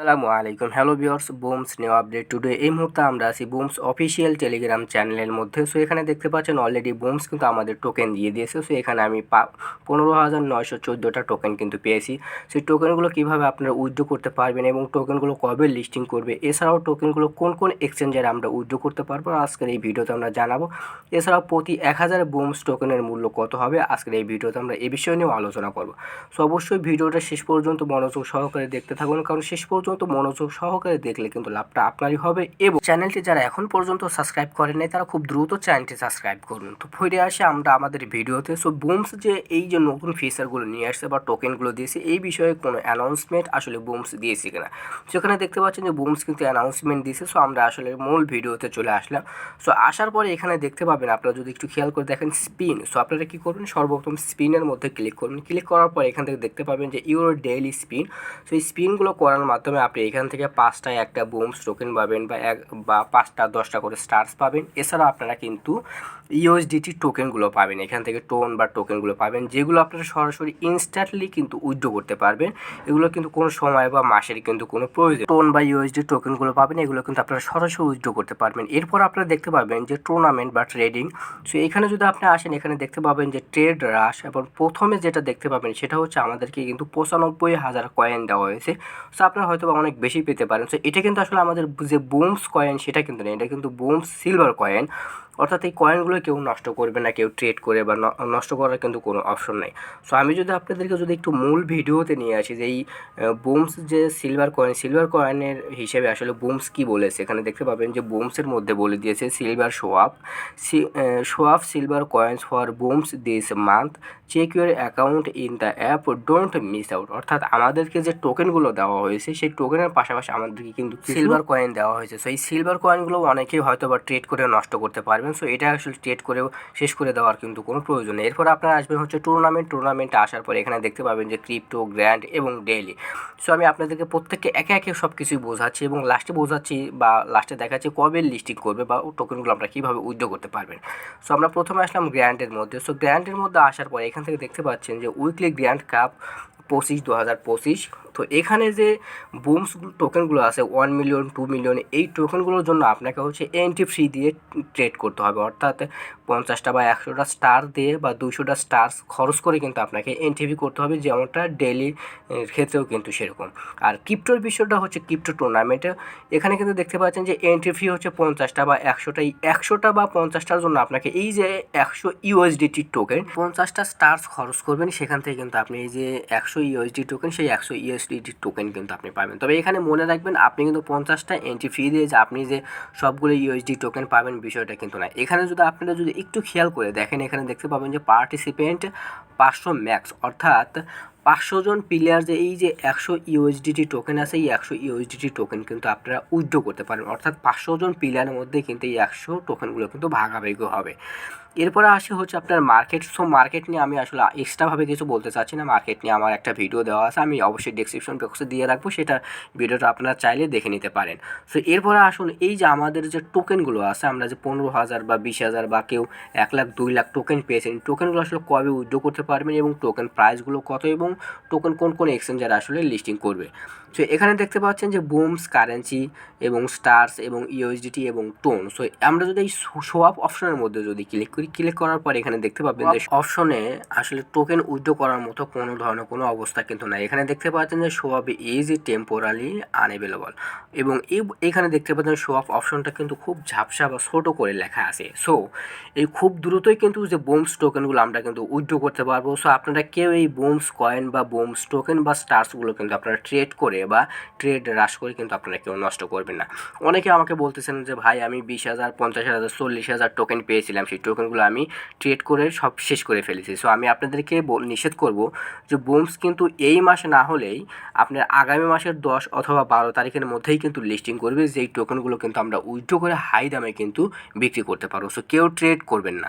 আসসালামু আলাইকুম, hello viewers, Booms new update today. এই মুহূর্তে আমরা আছি বুমস অফিসিয়াল টেলিগ্রাম চ্যানেলের মধ্যে। সো এখানে দেখতে পাচ্ছেন অলরেডি বুমস কিন্তু আমাদের টোকেন দিয়ে দিয়েছে। সো এখানে আমি 15,914টা টোকেন কিন্তু পেয়েছি। সেই টোকেনগুলো কীভাবে আপনারা উইথড্র করতে পারবেন এবং টোকেনগুলো কবে লিস্টিং করবে, এছাড়াও টোকেনগুলো কোন কোন এক্সচেঞ্জের আমরা উইথড্র করতে পারবো আজকের এই ভিডিওতে আমরা জানাবো। এছাড়াও প্রতি 1000 বুমস টোকেনের মূল্য কত হবে আজকের এই ভিডিওতে আমরা এই বিষয় নিয়েও আলোচনা করব। সো অবশ্যই ভিডিওটা শেষ পর্যন্ত মনোযোগ সহকারে দেখতে থাকুন, কারণ শেষ পর্যন্ত মনোযোগ সহকারে দেখলে কিন্তু লাভটা আপনারই হবে। এবং চ্যানেলটি যারা এখন পর্যন্ত সাবস্ক্রাইব করেন নাই তারা খুব দ্রুত চ্যানেলটি সাবস্ক্রাইব করুন। তো ফিরে আসে আমরা আমাদের ভিডিওতে। সো বুমস যে এই যে নতুন ফিচারগুলো নিয়ে আসছে বা টোকেনগুলো দিয়েছে, এই বিষয়ে কোনো অ্যানাউন্সমেন্ট আসলে বুমস দিয়েছে কিনা। সেখানে দেখতে পাচ্ছেন যে বুমস কিন্তু অ্যানাউন্সমেন্ট দিয়েছে। সো আমরা আসলে মূল ভিডিওতে চলে আসলাম। সো আসার পরে এখানে দেখতে পাবেন, আপনারা যদি একটু খেয়াল করে দেখেন স্পিন। সো আপনারা কী করবেন, সর্বপ্রথম স্পিনের মধ্যে ক্লিক করবেন। ক্লিক করার পর এখান থেকে দেখতে পাবেন যে ইউর ডেইলি স্পিন। সো এই স্পিনগুলো করার মাধ্যমে আপনি এখান থেকে 5টায় একটা বুমস টোকেন পাবেন বা 5টা 10টা করে স্টার্স পাবেন। এছাড়াও আপনারা কিন্তু ইউএসডিটি টোকেনগুলো পাবেন, এখান থেকে টোন বা টোকেনগুলো পাবেন, যেগুলো আপনারা সরাসরি ইনস্ট্যান্টলি কিন্তু উইথড্র করতে পারবেন। এগুলো কিন্তু কোনো সময় বা মাসের কিন্তু কোনো প্রয়োজন। টোন বা ইউএসডি টোকেনগুলো পাবেন, এগুলো কিন্তু আপনারা সরাসরি উইথড্র করতে পারবেন। এরপর আপনারা দেখতে পাবেন যে টুর্নামেন্ট বা ট্রেডিং। সো এখানে যদি আপনি আসেন, এখানে দেখতে পাবেন যে ট্রেড রাশ, এবং প্রথমে যেটা দেখতে পাবেন সেটা হচ্ছে আমাদেরকে কিন্তু 95,000 কয়েন দেওয়া হয়েছে। সো আপনারা হয়তো অনেক বেশি পেতে পারেন। সো এটা কিন্তু আসলে আমাদের যে বুমস কয়েন সেটা কিন্তু নেই, এটা কিন্তু বুমস সিলভার কয়েন। অর্থাৎ এই কয়েনগুলো কেউ নষ্ট করবে না, কেউ ট্রেড করে বা নষ্ট করার কিন্তু কোনো অপশন নেই। সো আমি যদি আপনাদেরকে যদি একটু মূল ভিডিওতে নিয়ে আসি যে এই বুমস যে সিলভার কয়েনের হিসেবে আসলে বুমস কী বলেছে, এখানে দেখতে পাবেন যে বুমসের মধ্যে বলে দিয়েছে silver show up silver coins for Booms this month, check your account in the app, don't miss out. অর্থাৎ আমাদেরকে যে টোকেনগুলো দেওয়া হয়েছে সেই টোকেনের পাশাপাশি আমাদেরকে কিন্তু সিলভার কয়েন দেওয়া হয়েছে। সো এই সিলভার কয়েনগুলো অনেকেই হয়তো বা ট্রেড করে নষ্ট করতে পারবেন। সো এটা আসলে ট্রেড করেও শেষ করে দেওয়ার কিন্তু কোনো প্রয়োজন নেই। এরপর আপনারা আসবেন হচ্ছে টুর্নামেন্টে আসার পরে এখানে দেখতে পাবেন যে ক্রিপ্টো, গ্র্যান্ড এবং ডেইলি। সো আমি আপনাদেরকে প্রত্যেককে একে একে সব কিছুই বোঝাচ্ছি এবং লাস্টে বোঝাচ্ছি বা লাস্টে দেখাচ্ছি কবে লিস্টিং করবে বা টোকেনগুলো আমরা কীভাবে উইথড্র করতে পারবেন। সো আমরা প্রথমে আসলাম গ্র্যান্ডের মধ্যে। সো গ্র্যান্ডের মধ্যে আসার পরে এখান থেকে দেখতে পাচ্ছেন যে উইকলি গ্র্যান্ড কাপ 2025। তো এখানে যে বুমস টোকেনগুলো আছে 1 মিলিয়ন, 2 মিলিয়ন, এই টোকেনগুলোর জন্য আপনাকে হচ্ছে এন্ট্রি ফি দিয়ে ট্রেড করতে হবে। অর্থাৎ 50টা বা 100টা স্টার দিয়ে বা 200টা স্টার খরচ করে কিন্তু আপনাকে এন্ট্রি ফি করতে হবে, যেমনটা ডেইলি ক্ষেত্রেও কিন্তু সেরকম। আর ক্রিপ্টোর বিষয়টা হচ্ছে ক্রিপ্টো টুর্নামেন্টে এখানে কিন্তু দেখতে পাচ্ছেন যে এন্ট্রি ফি হচ্ছে 50টা বা 100টা বা 50টার জন্য আপনাকে এই যে 100 ইউএসডিটি টোকেন 50টা স্টার্স খরচ করবেন, সেখান থেকে কিন্তু আপনি এই যে 100 ইউএসডি টোকেন, সেই 100 ইউএসডিটি টোকেন কিন্তু আপনি পাবেন। তবে এখানে মনে রাখবেন, আপনি কিন্তু 50টা এন্ট্রি ফি দিয়ে যে আপনি যে সবগুলো ইউএসডি টোকেন পাবেন বিষয়টা কিন্তু না। এখানে যদি আপনারা যদি একটু খেয়াল করে দেখেন, এখানে দেখতে পাবেন যে পার্টিসিপেন্ট 500 ম্যাক্স, অর্থাৎ 500 জন প্লেয়ার যে এই যে 100 ইউএসডিটি টোকেন আছে, এই 100 ইউএসডিটি টোকেন কিন্তু আপনারা উইথড্র করতে পারেন। অর্থাৎ 500 জন প্লেয়ারের মধ্যে কিন্তু এই 100 টোকেনগুলো কিন্তু ভাগাভাগি হবে। এরপরে আসে হচ্ছে আপনার মার্কেট। সো মার্কেট নিয়ে আমি আসলে এক্সট্রাভাবে কিছু বলতে চাচ্ছি না। মার্কেট নিয়ে আমার একটা ভিডিও দেওয়া আছে, আমি অবশ্যই ডেসক্রিপশন বক্সে দিয়ে রাখবো, সেটা ভিডিওটা আপনারা চাইলে দেখে নিতে পারেন। সো এরপরে আসুন, এই যে আমাদের যে টোকেনগুলো আছে, আমরা যে 15,000 বা 20,000 বা কেউ 1 লাখ 2 লাখ টোকেন পেয়েছেন, টোকেনগুলো আসলে কবে উইথড্র করতে পারবেন এবং টোকেন প্রাইসগুলো কত এবং টোকেন কোন কোন এক্সচেঞ্জার আসলে লিস্টিং করবে। সো এখানে দেখতে পাচ্ছেন যে বুমস, কারেন্সি এবং স্টার্স এবং ইউএসডিটি এবং টোন। সো আমরা যদি এই শো আপ অপশনের মধ্যে যদি ক্লিক করি, ক্লিক করার পর এখানে দেখতে পাবেন যে অপশনে আসলে টোকেন উইথড্র করার মতো কোনো ধরনের কোনো অবস্থা কিন্তু নাই। এখানে দেখতে পাচ্ছেন যে show up is temporarily unavailable, এবং এখানে দেখতে পাচ্ছেন শো আপ অপশনটা কিন্তু খুব ঝাপসা বা ছোটো করে লেখা আছে। সো এই খুব দ্রুতই কিন্তু যে বুমস টোকেনগুলো আমরা কিন্তু উইথড্র করতে পারবো। সো আপনারা কেউ এই বুমস কয়েন বা বুমস টোকেন বা স্টার্সগুলো কিন্তু আপনারা ট্রেড করে বা ট্রেড রাশ করে কিন্তু আপনারা কেউ নষ্ট করবেন না। অনেকে আমাকে বলতেছেন যে ভাই, আমি 20,000, 50,000, 40,000 টোকেন পেয়েছিলাম, সেই টোকেনগুলো আমি ট্রেড করে সব শেষ করে ফেলেছি। সো আমি আপনাদেরকে নিষেধ করব যে বুমস কিন্তু এই মাসে না হলেই আপনার আগামী মাসের 10 অথবা 12 তারিখের মধ্যেই কিন্তু লিস্টিং করবে, যেই টোকেনগুলো কিন্তু আমরা উইথড্র করে হাই দামে কিন্তু বিক্রি করতে পারবো। সো কেউ ট্রেড করবেন না।